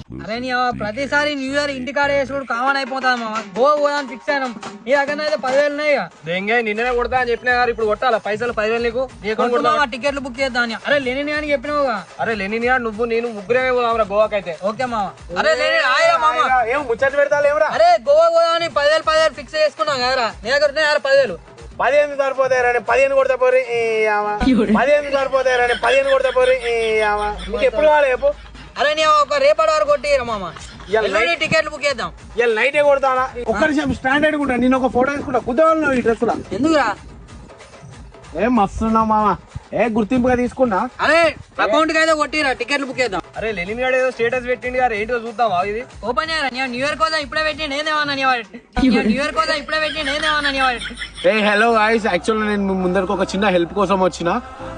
అరే నీ ప్రతిసారి న్యూ ఇయర్ ఇంటికాడ వేసుడు కామన్ అయిపోతాది మామ. గోవా పోదాని ఫిక్స్ అయినాం. నీ దగ్గర అయితే 10,000 ఉన్నాయి. దెంగే నిన్ననే కొడతా అని చెప్పినా గారు, ఇప్పుడు కొట్టాలా పైసలు 10,000 నీకు? టికెట్లు బుక్ చేద్దాం. అరే లెనిన్ అని చెప్పినావుగా. అరే లెనిన్ నువ్వు నేను ముగ్గురే పోదాం గోవాకైతే. ఓకే మామ. అరే లెనిన్ ఆయరా మామ. ఏం ముచ్చట పెడతావు ఏమరా? అరే గోవా పోదామని 10,000 ఫిక్స్ చేసుకున్నాం కదరా. నీ దగ్గర ఉన్నాయి 10,000. 15 సరిపోతాయి 15 కొడతా పోరి. 15 సరిపోతాయి 15 కొడతా పోరి. నీకు ఎప్పుడు కావాలి చెప్పు? అరే నీ ఒక రేపటి వరకు కొట్టిరా మామ. టికెట్లు బుక్ చేద్దాం. ఇలా నైటే కొడతానా? ఒక్క నిమిషం స్టాండర్డ్ కూడా నేను ఒక ఫోటో తీసుకుంటా. కుదవాలను ఈ డ్రెస్ లా ఎందుకురా? ఏం మస్తున్నావు మామ. గుర్తింపుగా తీసుకున్నా. అరే అకౌంట్ కి అయితే కొట్టిరా, టికెట్లు బుక్ చేద్దాం. అరే లెనిన్ గారు ఏదో స్టేటస్ పెట్టింది గారు, ఏంటో చూద్దామా? ఇది ఓపెన్ చేయరా. న్యూ ఇయర్ కోసం ఇప్పుడే పెట్టి నేనేమన్నా న్యూ ఇయర్ కోసం ఇప్పుడే పెట్టి నేనేమన్నా. హలో గాయ్స్, యాక్చువల్గా నేను ముందరకు ఒక చిన్న హెల్ప్ కోసం వచ్చిన.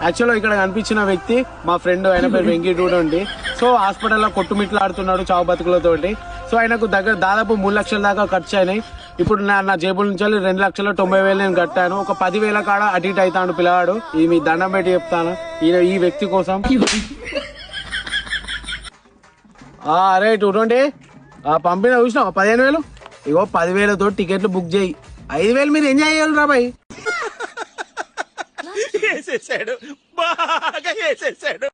యాక్చువల్గా ఇక్కడ కనిపించిన వ్యక్తి మా ఫ్రెండ్, ఆయన పేరు వెంకటూడు అండి. సో హాస్పిటల్లో కొట్టుమిట్లాడుతున్నాడు చావు బతుకులతోటి. సో ఆయనకు దాదాపు 3 లక్షల దాకా ఖర్చు అయినాయి. ఇప్పుడు నా జేబుల నుంచి 2,90,000 నేను కట్టాను. ఒక 10,000 కాడ అటు ఇటు అవుతాడు పిల్లవాడు. ఈ మీ దండం పెట్టి చెప్తాను ఈ వ్యక్తి కోసం. అరే 220 పంపిన చూసినావు 15,000. ఇగో 10,000తో టికెట్లు బుక్ చేయి. 5,000 మీరు ఎంజాయ్ చేయాలి రా బాయ్. వేసేసాడు, బాగా వేసేసాడు.